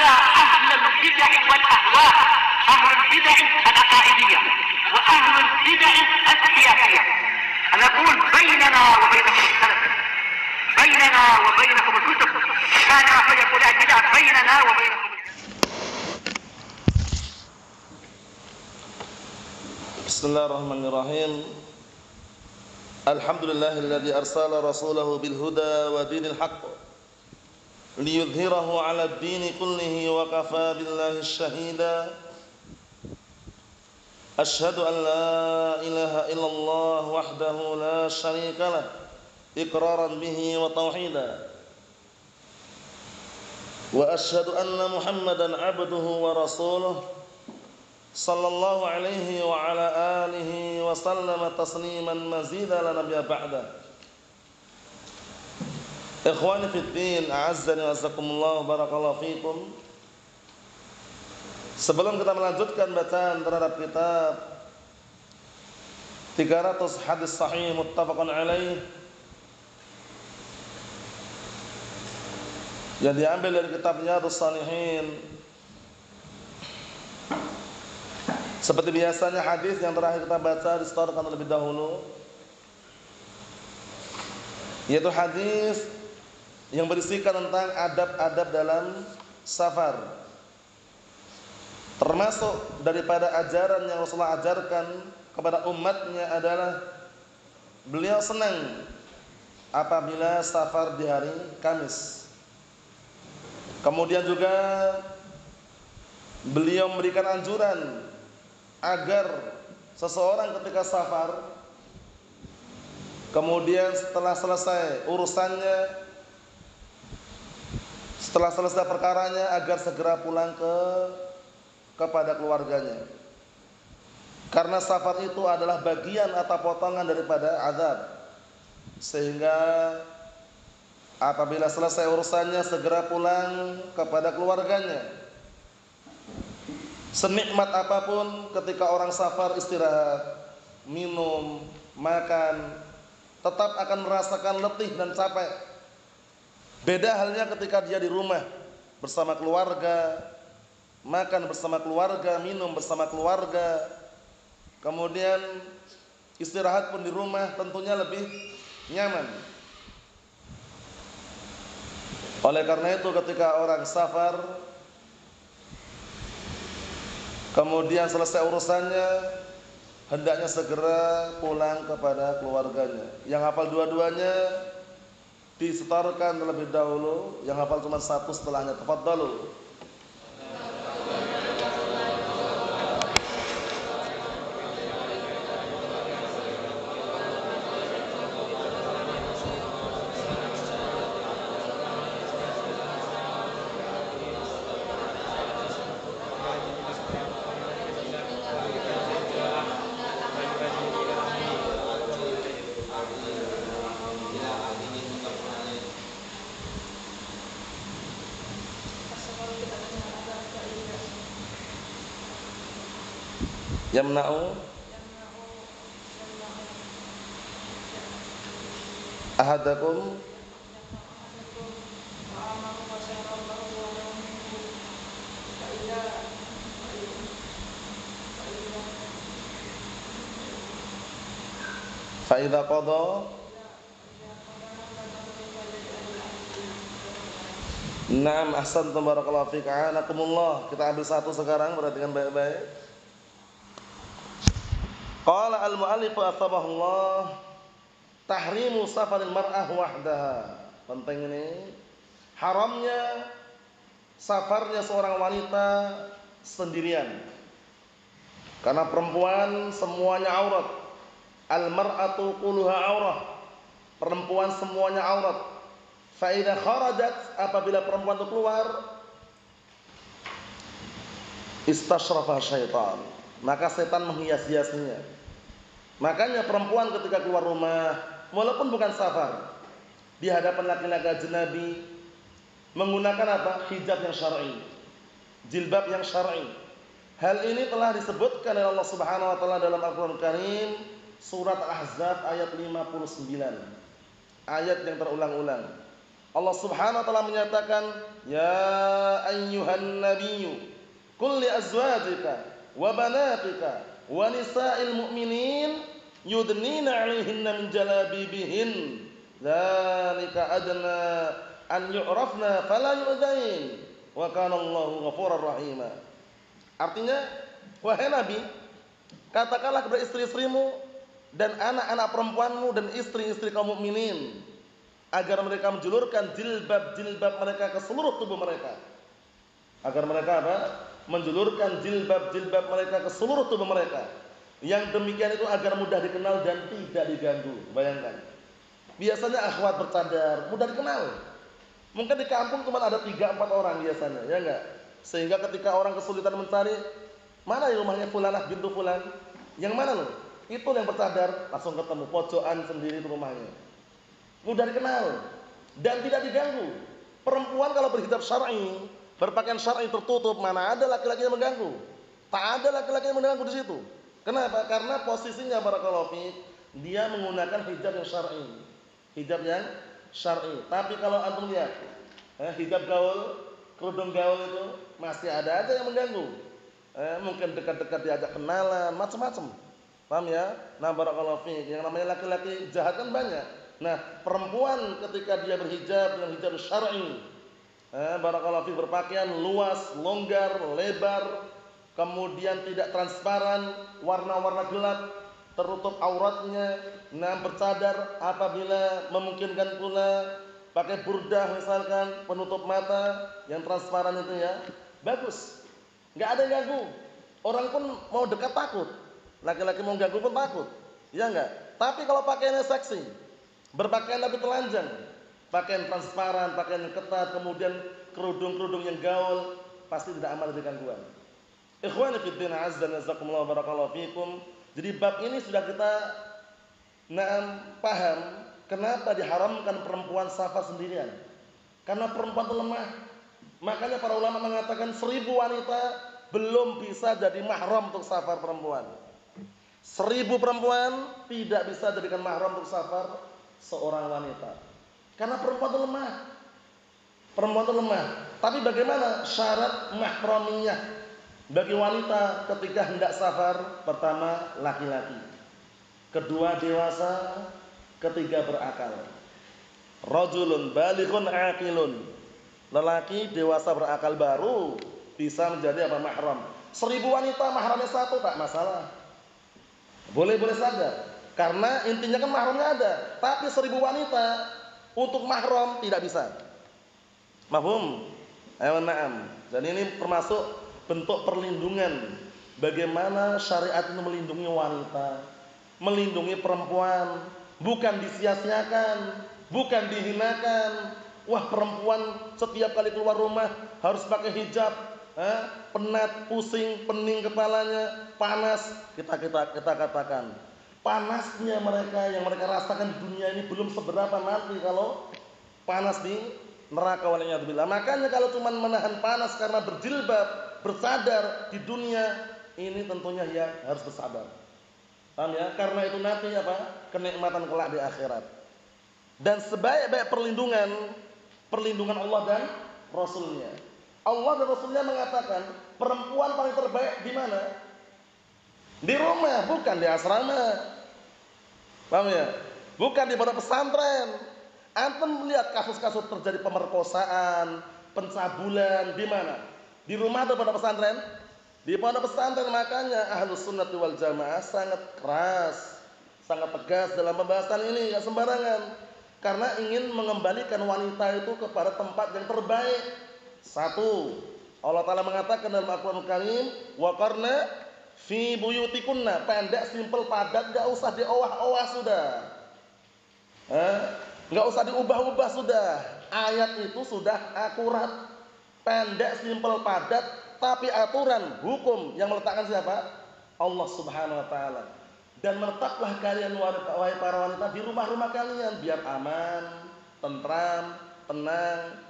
على أهل البدع والأهواء، أهل البدع العقائدية وأهل البدع السياسية. أنا أقول بيننا وبينكم السلف، بيننا وبينكم الكتب، كان فيقول البدع بيننا وبينكم. بسم الله الرحمن الرحيم. الحمد لله الذي أرسل رسوله بالهدى ودين الحق ليظهره على الدين كله وكفى بالله الشهيدا. أشهد أن لا إله إلا الله وحده لا شريك له إقرارا به وتوحيدا، وأشهد أن محمدا عبده ورسوله صلى الله عليه وعلى آله وسلم تسليما مزيدا لا نبي بعده. Ikhwani fid din, a'azzani wa azzakumullah, barakallahu fikum. Sebelum kita melanjutkan bacaan terhadap kitab 300 hadis sahih muttafaqun alaih yang diambil dari kitab Riyadhus Shalihin, seperti biasanya hadis yang terakhir kita baca distorkan terlebih dahulu, yaitu hadis yang berisikan tentang adab-adab dalam safar. Termasuk daripada ajaran yang Rasulullah ajarkan kepada umatnya adalah beliau senang apabila safar di hari Kamis. Kemudian juga beliau memberikan anjuran agar seseorang ketika safar, kemudian setelah selesai urusannya, setelah selesai perkaranya, agar segera pulang kepada keluarganya. Karena safar itu adalah bagian atau potongan daripada azab, sehingga apabila selesai urusannya segera pulang kepada keluarganya. Senikmat apapun ketika orang safar istirahat, minum, makan, tetap akan merasakan letih dan capek. Beda halnya ketika dia di rumah bersama keluarga, makan bersama keluarga, minum bersama keluarga, kemudian istirahat pun di rumah, tentunya lebih nyaman. Oleh karena itu ketika orang safar, kemudian selesai urusannya, hendaknya segera pulang kepada keluarganya. Yang hafal dua-duanya disetorkan terlebih dahulu, yang hafal cuma satu setelahnya. Tafadhalu. Yamna'u ahadakum fa idza qada. Naam, ahsantum, barakallahu fiik, a'anakumullah. Kita ambil satu sekarang, perhatikan baik-baik. Qala al-mu'allif athabahullah, tahrimu safaril mar'ah wahdaha. Penting ini, haramnya safarnya seorang wanita sendirian. Karena perempuan semuanya aurat. Al-mar'atu kulluha aurah. Perempuan semuanya aurat. Fa idza kharajat, apabila perempuan itu keluar, istashrafa syaitan, maka setan menghias-hiasnya. Makanya perempuan ketika keluar rumah, walaupun bukan safar, di hadapan laki-laki ajnabi, menggunakan apa? Hijab yang syar'i, jilbab yang syar'i. Hal ini telah disebutkan oleh Allah Subhanahu wa taala dalam Al-Qur'an Karim, surat Al-Ahzab ayat 59. Ayat yang terulang-ulang. Allah Subhanahu wa taala menyatakan, "Ya ayyuhan nabiyyu qul li azwajika wa banatika wa nisa'il mu'minin yudnina 'alaihinna min jalabibihin dzalika adna an yu'rafna fala yu'dzain wa kana Allahu ghafurur rahima." Artinya, wahai Nabi, katakanlah kepada istri-istrimu dan anak-anak perempuanmu dan istri-istri kaum mukminin agar mereka menjulurkan jilbab-jilbab mereka ke seluruh tubuh mereka. Agar mereka apa? Menjulurkan jilbab-jilbab mereka ke seluruh tubuh mereka. Yang demikian itu agar mudah dikenal dan tidak diganggu. Bayangkan. Biasanya akhwat bercadar, mudah dikenal. Mungkin di kampung cuma ada 3-4 orang biasanya, ya enggak? Sehingga ketika orang kesulitan mencari, mana di rumahnya fulanah bintu fulan? Yang mana loh? Itu yang bercadar, langsung ketemu, pojokan sendiri itu rumahnya. Mudah dikenal dan tidak diganggu. Perempuan kalau berhijab syar'i, berpakaian syar'i tertutup, mana ada laki-laki yang mengganggu? Tak ada laki-laki yang mengganggu di situ. Kenapa? Karena posisinya barakallahu fiik, dia menggunakan hijab yang syar'i. Hijab yang syar'i. Tapi kalau antum lihat, hijab gaul, kerudung gaul itu masih ada aja yang mengganggu. Mungkin dekat-dekat diajak kenalan, macam-macam. Paham ya? Nah, barakallahu fiik, yang namanya laki-laki jahat kan banyak. Nah, perempuan ketika dia berhijab dengan hijab syar'i, barakallahu fiik, berpakaian luas, longgar, lebar, kemudian tidak transparan, warna-warna gelap, tertutup auratnya, nah bercadar apabila memungkinkan pula, pakai burdah misalkan, penutup mata yang transparan itu ya, bagus. Enggak ada yang ganggu. Orang pun mau dekat takut. Laki-laki mau ganggu pun takut. Ya enggak? Tapi kalau pakaiannya seksi, berpakaian lebih telanjang, pakaian transparan, pakaian yang ketat, kemudian kerudung-kerudung yang gaul, pasti tidak aman dari gangguan. Ikhwani fid din, azza wa jazakumullah, barakallahu fikum. Jadi bab ini sudah kita paham kenapa diharamkan perempuan safar sendirian. Karena perempuan itu lemah. Makanya para ulama mengatakan 1000 wanita belum bisa jadi mahram untuk safar perempuan. 1000 perempuan tidak bisa jadikan mahram untuk safar seorang wanita. Karena perempuan itu lemah. Perempuan itu lemah. Tapi bagaimana syarat mahramiyah bagi wanita ketika hendak safar? Pertama, laki-laki. Kedua, dewasa. Ketiga, berakal. Rajulun balighun aqilun. Lelaki dewasa berakal baru bisa menjadi apa? Mahram. 1000 wanita mahramnya 1 tak masalah. Boleh-boleh saja. Karena intinya kan mahramnya ada. Tapi 1000 wanita untuk mahram tidak bisa. Mafhum? Ayo na'am. Dan ini termasuk bentuk perlindungan. Bagaimana syariat itu melindungi wanita, melindungi perempuan, bukan disia-siakan, bukan dihinakan. Wah, perempuan setiap kali keluar rumah harus pakai hijab, penat, pusing, pening kepalanya, panas. Kita katakan, panasnya mereka yang mereka rasakan di dunia ini belum seberapa nanti kalau panas di neraka, waliyadzubillah. Makanya kalau cuma menahan panas karena berjilbab, bersadar di dunia ini, tentunya ya harus bersabar. Paham ya? Karena itu nanti apa? Kenikmatan kelak di akhirat. Dan sebaik-baik perlindungan Allah dan Rasulnya. Allah dan Rasulnya mengatakan perempuan paling terbaik di mana? Di rumah, bukan di asrama. Paham ya? Bukan di pondok pesantren. Antum melihat kasus-kasus terjadi pemerkosaan, pencabulan di mana? Di rumah atau pondok pesantren? Di pondok pesantren. Makanya Ahlus Sunnah wal Jamaah sangat keras, sangat tegas dalam pembahasan ini, enggak sembarangan. Karena ingin mengembalikan wanita itu kepada tempat yang terbaik. 1, Allah Ta'ala mengatakan dalam Al-Quran Karim, waqarna fi buyutikunna, pendek, simpel, padat, enggak usah diowah-owah sudah. Enggak usah diubah-ubah sudah. Ayat itu sudah akurat. Pendek, simpel, padat, tapi aturan, hukum yang meletakkan siapa? Allah Subhanahu wa taala. Dan menetaplah kalian wahai para wanita di rumah-rumah kalian biar aman, tentram, tenang.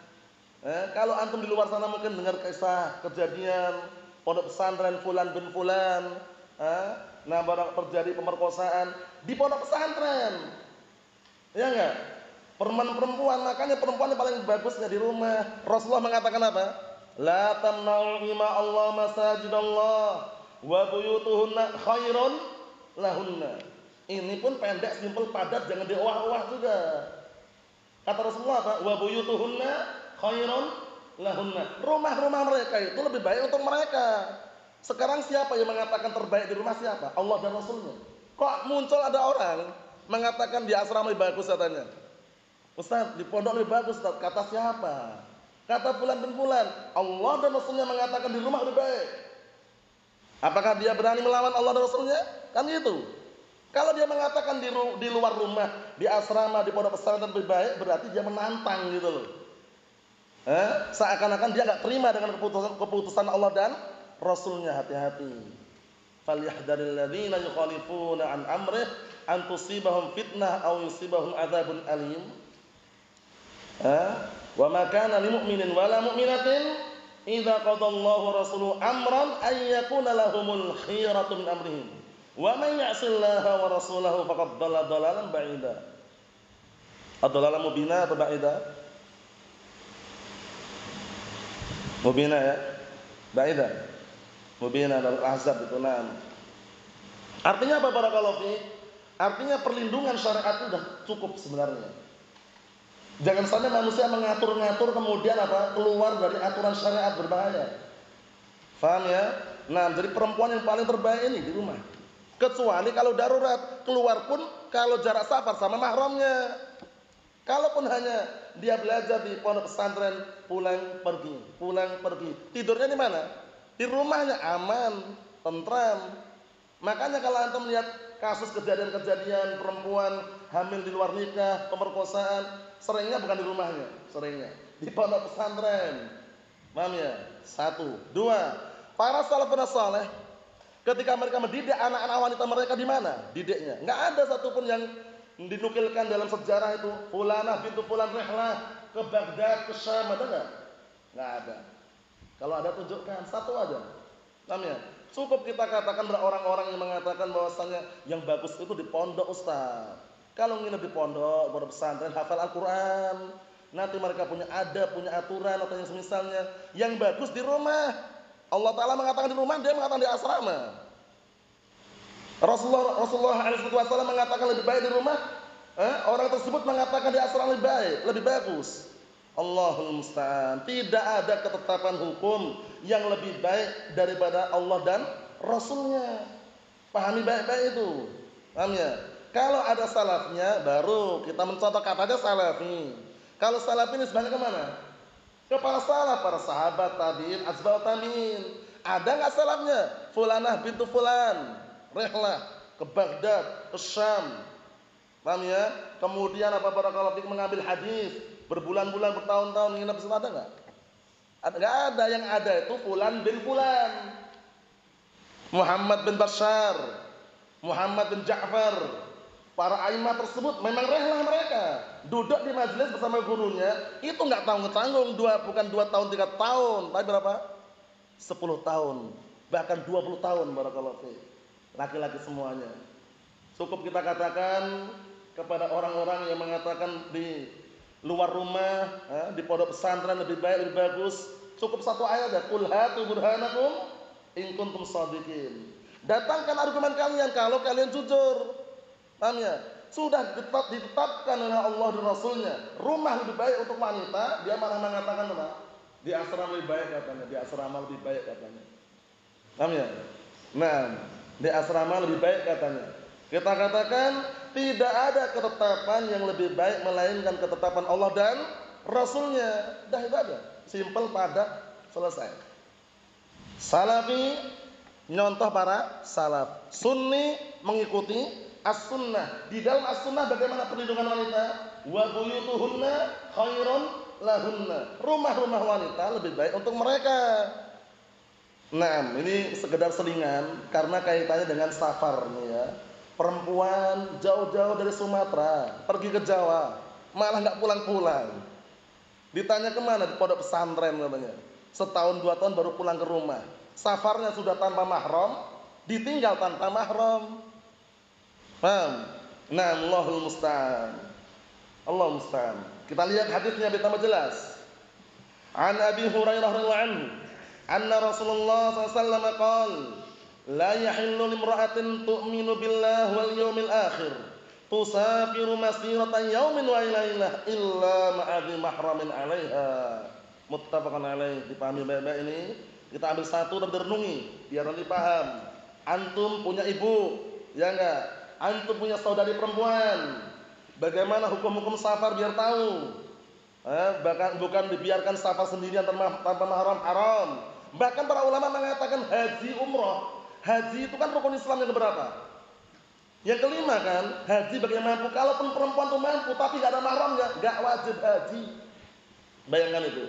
Kalau antum di luar sana mungkin dengar kisah kejadian pondok pesantren fulan bin fulan, terjadi pemerkosaan di pondok pesantren. Ya enggak? perempuan, makanya perempuan yang paling bagusnya di rumah. Rasulullah mengatakan apa? La tamna'u ima Allah masajidallah wa buyutuhunna khairun lahunna. Ini pun pendek, simpel, padat, jangan diolah-olah juga. Kata Rasulullah apa? Wa buyutuhunna khairun lahunna. Rumah-rumah mereka itu lebih baik untuk mereka. Sekarang siapa yang mengatakan terbaik di rumah siapa? Allah dan Rasulnya. Kok muncul ada orang mengatakan di asrama lebih bagus katanya? Ustaz, di pondok lebih bagus Ustaz. Kata siapa? Kata fulan bin fulan. Allah dan Rasulnya mengatakan di rumah lebih baik. Apakah dia berani melawan Allah dan Rasulnya? Kan gitu. Kalau dia mengatakan di luar rumah, di asrama, di pondok pesantren lebih baik, berarti dia menantang gitu loh. Seakan-akan dia nggak terima dengan keputusan Allah dan Rasulnya. Hati-hati. Falyahdharil ladzina yukhalifuna an amrih an tusibahum fitnah aw yusibahum adzabun alim. Wa ma kana lil mu'minin wala mu'minatin idza qadallahu wa rasuluhu amran ay yakuna lahumul khiyaratu min amrihim. Wa man ya'sillaha wa rasulahu faqad dhalla dhalalan ba'ida. Ad-dhalalan mubina atau ba'ida? Mubina ya. Ba'ida. Mubina dalam Ahzab itu nam. Artinya apa barakallahu fi? Artinya perlindungan syariat itu sudah cukup sebenarnya. Jangan sampai manusia mengatur-ngatur kemudian apa? Keluar dari aturan syariat, berbahaya. Faham ya? Nah, jadi perempuan yang paling terbaik ini di rumah. Kecuali kalau darurat, keluar pun kalau jarak safar sama mahramnya. Kalaupun hanya dia belajar di pondok pesantren, pulang pergi. Tidurnya di mana? Di rumahnya aman, tentram. Makanya kalau antum melihat kasus kejadian-kejadian perempuan hamil di luar nikah, pemerkosaan, seringnya bukan di rumahnya, seringnya di pondok pesantren. Paham ya? 1, 2. Para salafun saleh ketika mereka mendidik anak-anak wanita mereka di mana? Didiknya. Enggak ada satupun yang dinukilkan dalam sejarah itu fulanah bintu fulan rihlah ke Baghdad, ke Syam, ada enggak? Enggak ada. Kalau ada tunjukkan satu aja. Paham ya? Cukup kita katakan orang-orang yang mengatakan bahwasanya yang bagus itu di pondok Ustaz. Kalau nginep di pondok pesantren hafal Al-Qur'an, nanti mereka punya adab, punya aturan atau yang semisalnya. Yang bagus di rumah. Allah Ta'ala mengatakan di rumah, dia mengatakan di asrama. Rasulullah SAW mengatakan lebih baik di rumah. Orang tersebut mengatakan di asrama lebih baik, lebih bagus. Allahul musta'an. Tidak ada ketetapan hukum yang lebih baik daripada Allah dan Rasulnya. Pahami baik-baik itu. Paham ya? Kalau ada salafnya baru kita mencontoh katanya salafi. Kalau salafi ini sebenarnya kemana? Kepada salaf, para sahabat, tabi'in, asbab tabi'in. Ada nggak salafnya? Fulanah bintu fulan rihlah ke Baghdad, ke Syam. Paham ya? Kemudian apa barakallahu fiik mengambil hadis berbulan-bulan, bertahun-tahun nginep di sana, ada enggak? Enggak ada. Yang ada itu fulan bin fulan. Muhammad bin Bashar, Muhammad bin Ja'far. Para aimah tersebut memang rehlah mereka. Duduk di majelis bersama gurunya, itu enggak tanggung-tanggung, bukan 2 tahun, 3 tahun, tapi berapa? 10 tahun, bahkan 20 tahun barakallahu fiik. Laki-laki semuanya. Cukup kita katakan kepada orang-orang yang mengatakan di luar rumah, di pondok pesantren lebih baik, lebih bagus. Cukup satu ayat ya, qul hatu burhanakum in kuntum shadiqin. Datangkan argumen kalian kalau kalian jujur. Paham ya? Sudah ditetapkan oleh Allah dan Rasulnya. Rumah lebih baik untuk wanita, dia malah mengatakan apa? Di asrama lebih baik katanya, di asrama lebih baik katanya. Paham ya? Nah, di asrama lebih baik katanya. Kita katakan tidak ada ketetapan yang lebih baik melainkan ketetapan Allah dan Rasulnya. Dah itu aja. Simpel, padat, selesai. Salafi nyontoh para salaf. Sunni mengikuti as-sunnah. Di dalam as-sunnah bagaimana perlindungan wanita? Wa buyutuhunna khairun lahunna. Rumah-rumah wanita lebih baik untuk mereka. Nah, ini sekedar selingan karena kaitannya dengan safar nih ya. Perempuan jauh-jauh dari Sumatera pergi ke Jawa, malah nggak pulang-pulang. Ditanya kemana? Di pondok pesantren katanya. Setahun 2 tahun baru pulang ke rumah. Safarnya sudah tanpa mahram, ditinggal tanpa mahram. Paham? Nah, Allahul musta'an. Allah musta'an. Kita lihat hadisnya biar tambah jelas. An Abi Hurairah radhiyallahu anhu, anna Rasulullah sallallahu alaihi wasallam qala, la yahillu limra'atin tu'minu billahi wal yawmil akhir tusafiru masiratan yawmin wa lailah illa ma'adhi mahramin 'alaiha. Muttafaqun alaih. Dipahami baik-baik ini? Kita ambil satu dan renungi biar nanti paham. Antum punya ibu, ya enggak? Antum punya saudari perempuan. Bagaimana hukum-hukum safar biar tahu? Bahkan bukan dibiarkan safar sendirian tanpa mahram, haram. Bahkan para ulama mengatakan haji umroh. Haji itu kan rukun Islam yang keberapa? Yang kelima kan, haji bagi yang mampu. Kalaupun perempuan itu mampu tapi gak ada mahramnya, gak wajib haji. Bayangkan itu.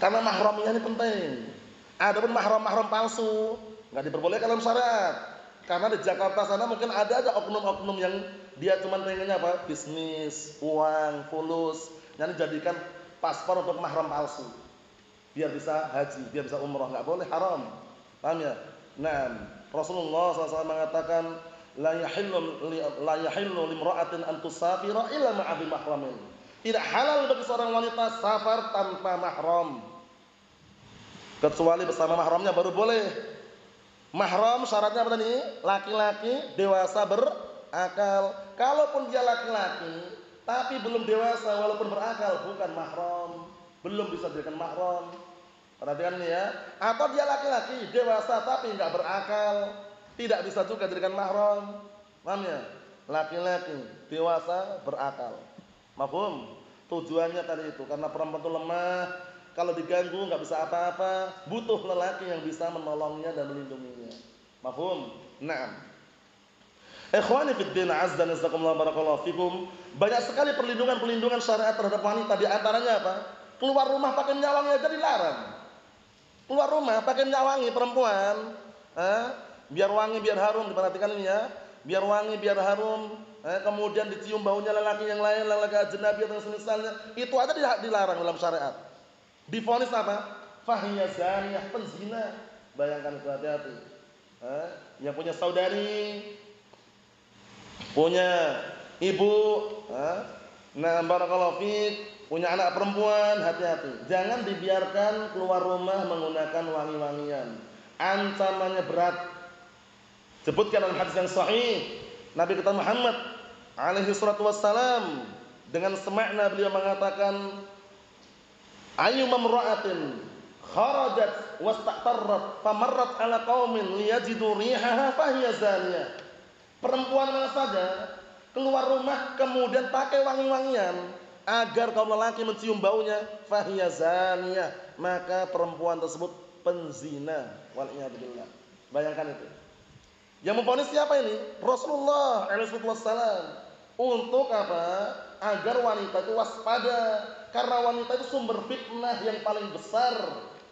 Karena mahramnya ini penting. Adapun mahram palsu gak diperbolehkan dalam syariat. Karena di Jakarta sana mungkin ada aja oknum-oknum yang dia cuma pengennya apa? Bisnis, uang, fulus, yang dijadikan paspor untuk mahram palsu. Biar bisa haji, biar bisa umroh, nggak boleh, haram. Paham ya? Nah, Rasulullah SAW mengatakan la yahillu limra'atin an tusafira illa ma'abi mahramin. Tidak halal bagi seorang wanita safar tanpa mahram. Kecuali bersama mahramnya baru boleh. Mahram syaratnya apa tadi? Laki-laki dewasa berakal. Kalaupun dia laki-laki tapi belum dewasa walaupun berakal, bukan mahram, belum bisa dijadikan mahram. Perhatikan ini ya. Atau dia laki-laki dewasa tapi enggak berakal, tidak bisa juga dijadikan mahram. Paham ya? Laki-laki dewasa berakal. Mafhum? Tujuannya tadi itu karena perempuan itu lemah. Kalau diganggu nggak bisa apa-apa, butuh lelaki yang bisa menolongnya dan melindunginya. Mafhum? Naam. Ikhwani fid din, azza wa jalla, barakallahu fikum. Banyak sekali perlindungan syariat terhadap wanita, di antaranya apa? Keluar rumah pakai nyawangi aja dilarang. Keluar rumah pakai nyawangi perempuan, biar wangi, biar harum, diperhatikan ini ya. Biar wangi, biar harum, kemudian dicium baunya lelaki yang lain, lelaki ajnabi atau semisalnya, itu aja dilarang dalam syariat. Divonis apa? Fahiya zaniyah, penzina. Bayangkan itu, hati-hati. Yang punya saudari, punya ibu, nah barakallahu fiik, punya anak perempuan, hati-hati. Jangan dibiarkan keluar rumah menggunakan wangi-wangian. Ancamannya berat. Sebutkan dalam hadis yang sahih, Nabi kita Muhammad alaihi salatu wassalam dengan semakna beliau mengatakan, ayyuma imra'atin kharajat wastaqtarrat famarrat ala qaumin liyajidu rihaha fahiya zaniyah. Perempuan mana saja keluar rumah kemudian pakai wangi-wangian agar kaum lelaki mencium baunya, fahiya zaniyah, maka perempuan tersebut penzina. Wal iyad billah. Bayangkan itu. Yang memvonis siapa ini? Rasulullah alaihi wasallam. Untuk apa? Agar wanita itu waspada. Karena wanita itu sumber fitnah yang paling besar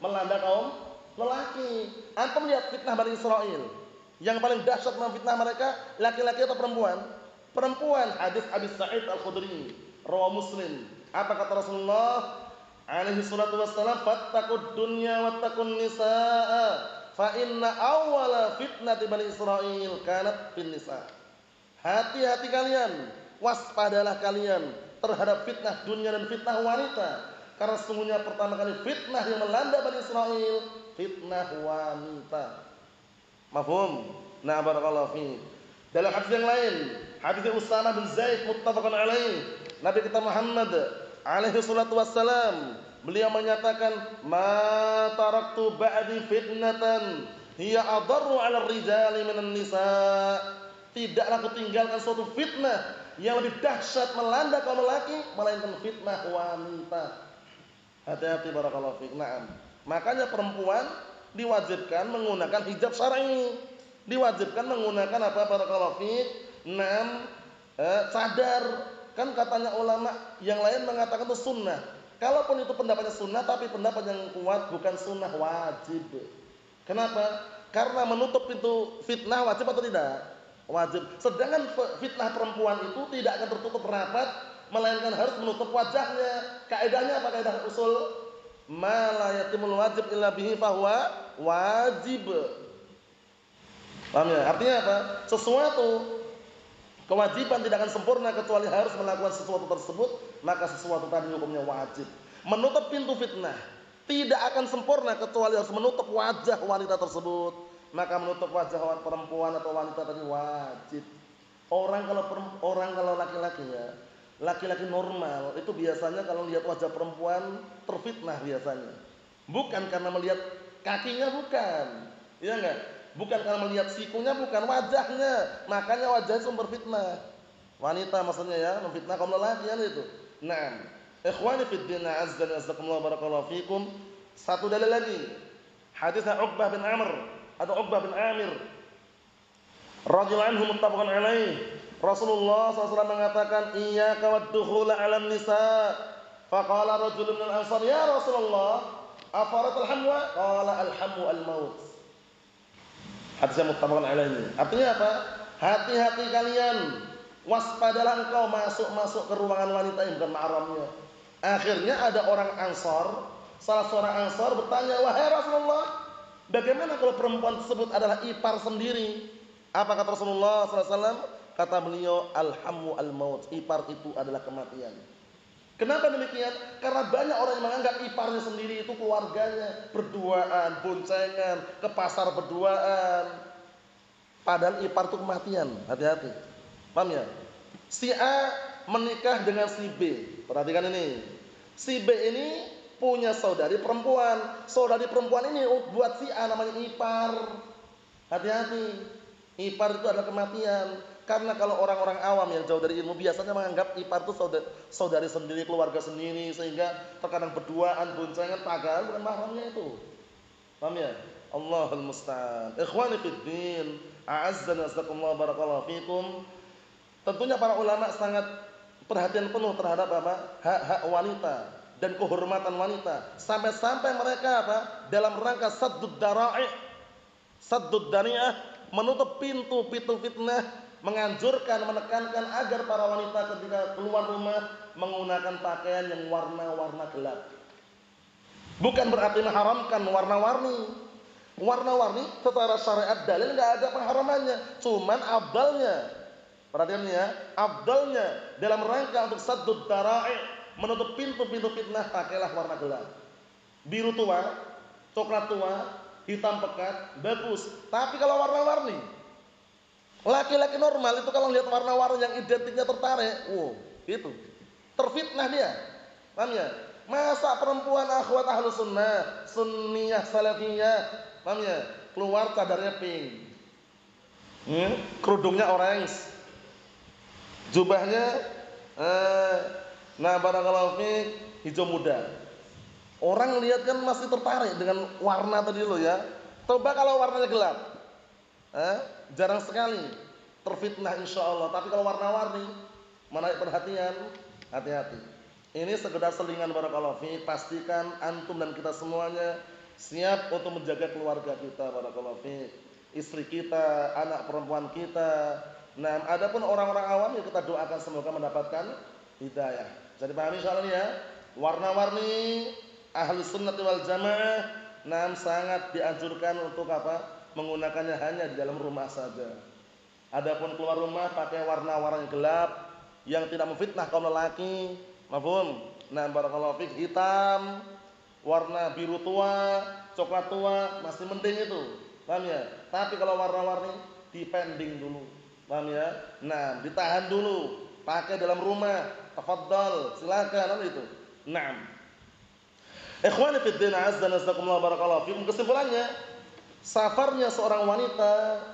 melanda kaum lelaki. Antum lihat fitnah Bani Israil. Yang paling dahsyat fitnah mereka laki-laki atau perempuan? Perempuan. Hadis Abi Sa'id Al-Khudri, rawi Muslim. Apa kata Rasulullah alaihi salatu wassalam? Fattaqud dunya wattaqun nisaa. Fa inna awwala fitnati Bani Israil kanat fin nisa. Hati-hati kalian, waspadalah kalian terhadap fitnah dunia dan fitnah wanita. Karena sesungguhnya pertama kali fitnah yang melanda Bani Israil, fitnah wanita. Mafhum? Nah, barakallahu fiik. Dalam hadis yang lain, hadis Usamah bin Zaid muttafaqun alaih, Nabi kita Muhammad alaihi salatu wassalam, beliau menyatakan, "Ma taraktu ba'di fitnatan hiya adarru 'ala ar-rijali minan nisa." Tidaklah aku tinggalkan suatu fitnah yang lebih dahsyat melanda kaum lelaki melainkan fitnah wanita. Hati-hati barakallahu fiik. Naam. Makanya perempuan diwajibkan menggunakan hijab syar'i. Diwajibkan menggunakan apa barakallahu fiik? Naam, cadar. Kan katanya ulama yang lain mengatakan itu sunnah. Kalaupun itu pendapatnya sunnah, tapi pendapat yang kuat bukan sunnah, wajib. Kenapa? Karena menutup pintu fitnah wajib atau tidak? Wajib. Sedangkan fitnah perempuan itu tidak akan tertutup rapat, melainkan harus menutup wajahnya. Kaidahnya apa? Kaidah usul, ma la yatimul wajib illa bihi fahuwa wajib. Paham ya? Artinya apa? Sesuatu Kewajiban tidak akan sempurna kecuali harus melakukan sesuatu tersebut, maka sesuatu tadi hukumnya wajib. Menutup pintu fitnah tidak akan sempurna kecuali harus menutup wajah wanita tersebut, maka menutup wajah perempuan atau wanita tadi wajib. Orang kalau laki-laki ya, laki-laki normal itu biasanya kalau lihat wajah perempuan terfitnah biasanya. Bukan karena melihat kakinya, bukan. Iya enggak? Bukan karena melihat sikunya, bukan, wajahnya. Makanya wajahnya sumber fitnah. Wanita maksudnya ya, memfitnah kaum lelaki kan itu. Nah, ikhwani fid din, azza wa jalla, barakallahu fikum. Satu dalil lagi. Hadis Uqbah bin Amr atau Uqbah bin Amir radhiyallahu anhu, muttafaqun alaih. Rasulullah SAW mengatakan, iyyaka wad-dukhula 'alan nisa. Faqala rajulun min al-ansar, ya Rasulullah, afaratul hamwa? Qala al-hamu al-maut. Hadisnya muttafaqun alaih. Artinya apa? Hati-hati kalian, waspadalah engkau masuk ke ruangan wanita yang bukan mahramnya. Akhirnya ada orang Ansar, salah seorang Ansar bertanya, wahai Rasulullah, bagaimana kalau perempuan tersebut adalah ipar sendiri? Apa kata Rasulullah SAW? Kata beliau, alhamu al-maut, ipar itu adalah kematian. Kenapa demikian? Karena banyak orang yang menganggap iparnya sendiri itu keluarganya, berduaan, boncengan, ke pasar berduaan. Padahal ipar itu kematian. Hati-hati. Paham ya? Si A menikah dengan si B. Perhatikan ini. Si B ini punya saudari perempuan. Saudari perempuan ini buat si A namanya ipar. Hati-hati. Ipar itu adalah kematian. Karena kalau orang-orang awam yang jauh dari ilmu biasanya menganggap ipar itu saudari sendiri, keluarga sendiri, sehingga terkadang berduaan, boncengan, padahal bukan mahramnya itu. Paham ya? Allahul musta'an. Ikhwani fid din, a'azzana wasallamu, barakallahu fikum. Tentunya para ulama sangat perhatian penuh terhadap apa? Hak-hak wanita dan kehormatan wanita. Sampai-sampai mereka apa? Dalam rangka saddud dara'i', saddud dari'ah, menutup pintu fitnah, menganjurkan, menekankan agar para wanita ketika keluar rumah menggunakan pakaian yang warna-warna gelap. Bukan berarti mengharamkan warna-warni. Warna-warni secara syariat dalil enggak ada pengharamannya, cuman afdalnya. Perhatian ya, afdalnya dalam rangka untuk saddud dara'i', menutup pintu-pintu fitnah, pakailah warna gelap. Biru tua, coklat tua, hitam pekat, bagus. Tapi kalau warna-warni, laki-laki normal itu kalau lihat warna-warni yang identiknya tertarik, gitu, terfitnah dia. Paham ya? Masa perempuan akhwat ahlus sunnah, sunniyah, salafiyah, paham ya? Keluar cadarnya pink, kerudungnya orange, jubahnya barakallahu fiik, hijau muda. Orang lihat kan masih tertarik dengan warna tadi lo ya. Coba kalau warnanya gelap, jarang sekali terfitnah insyaallah. Tapi kalau warna-warni menarik perhatian, hati-hati. Ini sekedar selingan barakallahu fiik. Pastikan antum dan kita semuanya siap untuk menjaga keluarga kita barakallahu fiik, istri kita, anak perempuan kita. Nah, adapun orang-orang awam ya kita doakan semoga mendapatkan hidayah. Jadi pahami insyaallah ya. Warna-warni ahli sunnah wal jamaah sangat dianjurkan untuk apa? Menggunakannya hanya di dalam rumah saja. Adapun keluar rumah pakai warna-warna yang gelap yang tidak memfitnah kaum lelaki. Mafhum? Nah, barakallahu fiik, hitam, warna biru tua, coklat tua masih mending itu. Paham ya? Tapi kalau warna-warni dipending dulu. Paham ya? Nah, ditahan dulu. Pakai dalam rumah, tafadhal, silakan itu. Naam. Ikhwani fid din, azza wa jalla, barakallahu fikum. Kesimpulannya, safarnya seorang wanita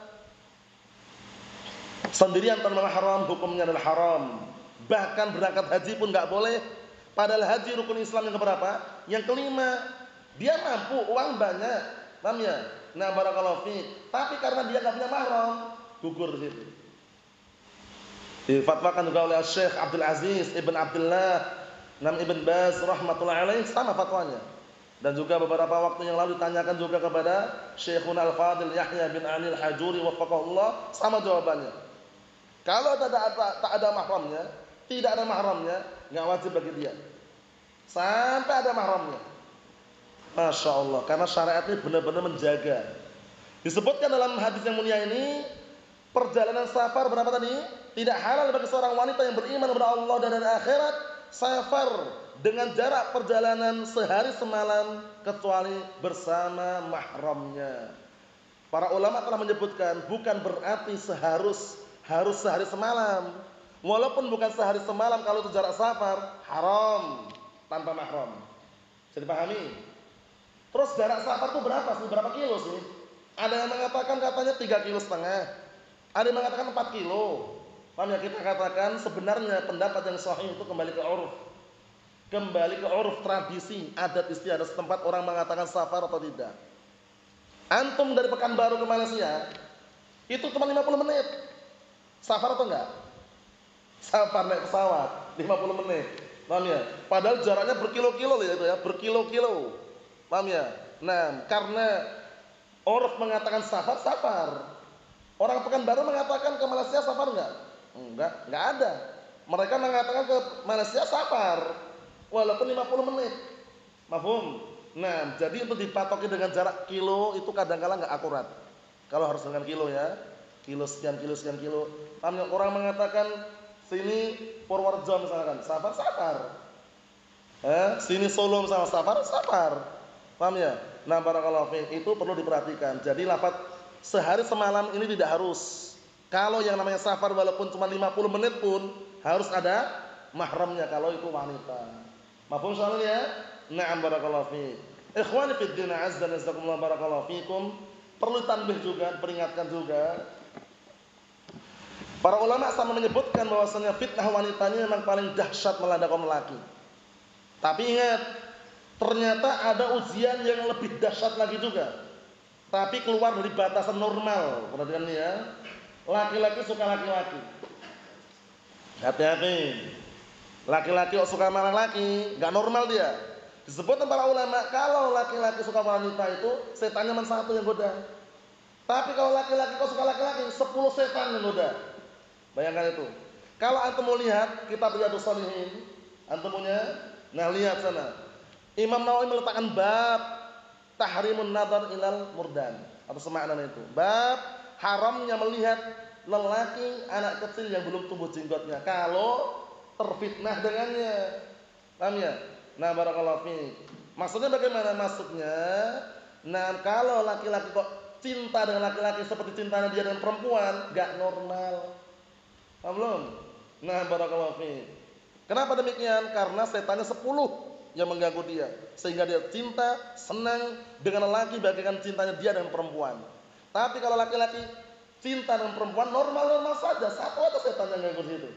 sendirian tanpa mahram hukumnya adalah haram. Bahkan berangkat haji pun enggak boleh. Padahal haji rukun Islam yang keberapa? Yang kelima. Dia mampu, uang banyak. Paham ya? Nah, barakallahu fiik. Tapi karena dia enggak punya mahram, gugur di situ. Difatwakan juga oleh Syekh Abdul Aziz Ibn Abdullah Ibn Baz rahmatullahi alaih, sama fatwanya. Dan juga beberapa waktu yang lalu ditanyakan juga kepada Syekhuna Al-Fadil Yahya bin Ali Al-Hajuri wafaqahullah, sama jawabannya. Kalau tak ada mahramnya, tidak ada mahramnya, enggak wajib bagi dia. Sampai ada mahramnya. Masya Allah, karena syariat ini benar-benar menjaga. Disebutkan dalam hadis yang mulia ini, perjalanan safar berapa tadi? tidak halal bagi seorang wanita yang beriman kepada Allah dan hari akhirat safar dengan jarak perjalanan sehari semalam kecuali bersama mahramnya. Para ulama telah menyebutkan bukan berarti harus sehari semalam. Walaupun bukan sehari semalam, kalau itu jarak safar haram tanpa mahram. Bisa dipahami? Terus jarak safar itu berapa sih? Berapa kilo sih? Ada yang mengatakan katanya 3,5 kilo. Ada yang mengatakan 4 kilo. Paham ya? Kita katakan sebenarnya pendapat yang sahih itu kembali ke uruf. Kembali ke uruf, tradisi, adat istiadat setempat orang mengatakan safar atau tidak. Antum dari Pekanbaru ke Malaysia itu cuma 50 menit. Safar atau enggak? Safar naik pesawat 50 menit. Paham ya? Padahal jaraknya berkilo-kilo ya itu ya, berkilo-kilo. Paham ya? Nah, karena uruf mengatakan safar. Orang Pekanbaru mengatakan ke Malaysia safar enggak? Enggak ada. Mereka mengatakan ke Malaysia safar walaupun 50 menit. Mafhum? Nah, jadi untuk dipatoki dengan jarak kilo itu kadang-kala enggak akurat. Kalau harus dengan kilo ya. Kilo sekian kilo. Paham ya? Orang mengatakan sini Purworejo misalkan, safar. Sini Solo misalkan safar. Paham ya? Nah, barakallahu fiik, itu perlu diperhatikan. Jadi lafaz sehari semalam ini tidak harus. Kalau yang namanya safar walaupun cuma 50 menit pun harus ada mahramnya kalau itu wanita. Mafhum soalnya ya? Na'am barakallahu fiik. Ikhwani fid din, azza wa jalla, barakallahu fiikum. Perlu tanbih juga, peringatkan juga. Para ulama sama menyebutkan bahwasanya fitnah wanita ini memang paling dahsyat melanda kaum lelaki. Tapi ingat, ternyata ada ujian yang lebih dahsyat lagi juga. Tapi keluar dari batasan normal. Perhatikan ini ya. Laki-laki suka laki-laki. Hati-hati. Laki-laki kok suka sama laki, enggak normal dia. Disebut para ulama kalau laki-laki suka wanita itu setannya cuma satu yang goda. Tapi kalau laki-laki kok suka laki-laki, 10 setan yang goda. Bayangkan itu. Kalau antum mau lihat kitab Riyadhus Shalihin, antum punya, nah lihat sana. Imam Nawawi meletakkan bab tahrimun nadhar ilal murdan atau semakna itu. Bab haramnya melihat lelaki anak kecil yang belum tumbuh jenggotnya kalau terfitnah dengannya. Paham ya? Nah, barakallahu fiik. Maksudnya bagaimana? Maksudnya, nah kalau laki-laki kok cinta dengan laki-laki seperti cintanya dia dengan perempuan, enggak normal. Paham belum? Nah, barakallahu fiik. Kenapa demikian? Karena setannya 10 yang mengganggu dia sehingga dia cinta, senang dengan lelaki bagaikan cintanya dia dengan perempuan. Tapi kalau laki-laki cinta dengan perempuan normal-normal saja, satu atau setan yang mengganggu situ.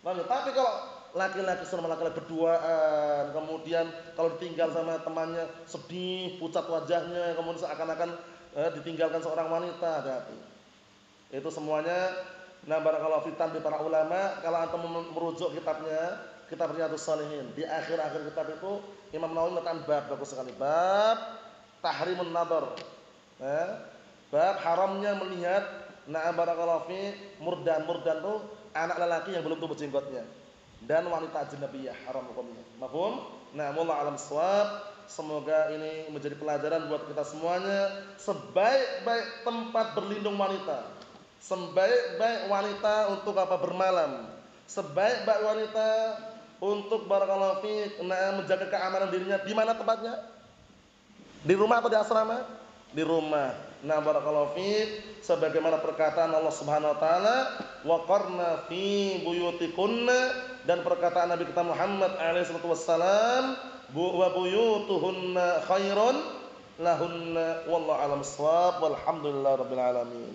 Paham? Tapi kalau laki-laki sama laki-laki berduaan, kemudian kalau ditinggal sama temannya sedih, pucat wajahnya, kemudian seakan-akan ditinggalkan seorang wanita, hati-hati. Itu semuanya. Nah, barakallahu fiik di para ulama, kalau antum merujuk kitabnya, kitab Riyadhus Shalihin, di akhir-akhir kitab itu Imam Nawawi meletakkan bab bagus sekali, bab tahrimun nadhar. Bab haramnya melihat, nah barakallahu fiik, murdan itu anak lelaki yang belum tumbuh jenggotnya dan wanita ajnabiyah haram hukumnya. Mafhum? Nah, wallahu alam shawab. Semoga ini menjadi pelajaran buat kita semuanya. Sebaik-baik tempat berlindung wanita, sebaik-baik wanita untuk apa? Bermalam. Sebaik-baik wanita untuk barakallahu fiik menjaga keamanan dirinya di mana tempatnya? Di rumah atau di asrama? Di rumah. Nah, barakallahu fiik, sebagaimana perkataan Allah Subhanahu wa taala, wa qarna fi buyutikunna, dan perkataan Nabi kita Muhammad alaihi salatu wassalam, wa buyutuhunna khairun lahunna wallahu a'lam bissawab walhamdulillahirabbil alamin.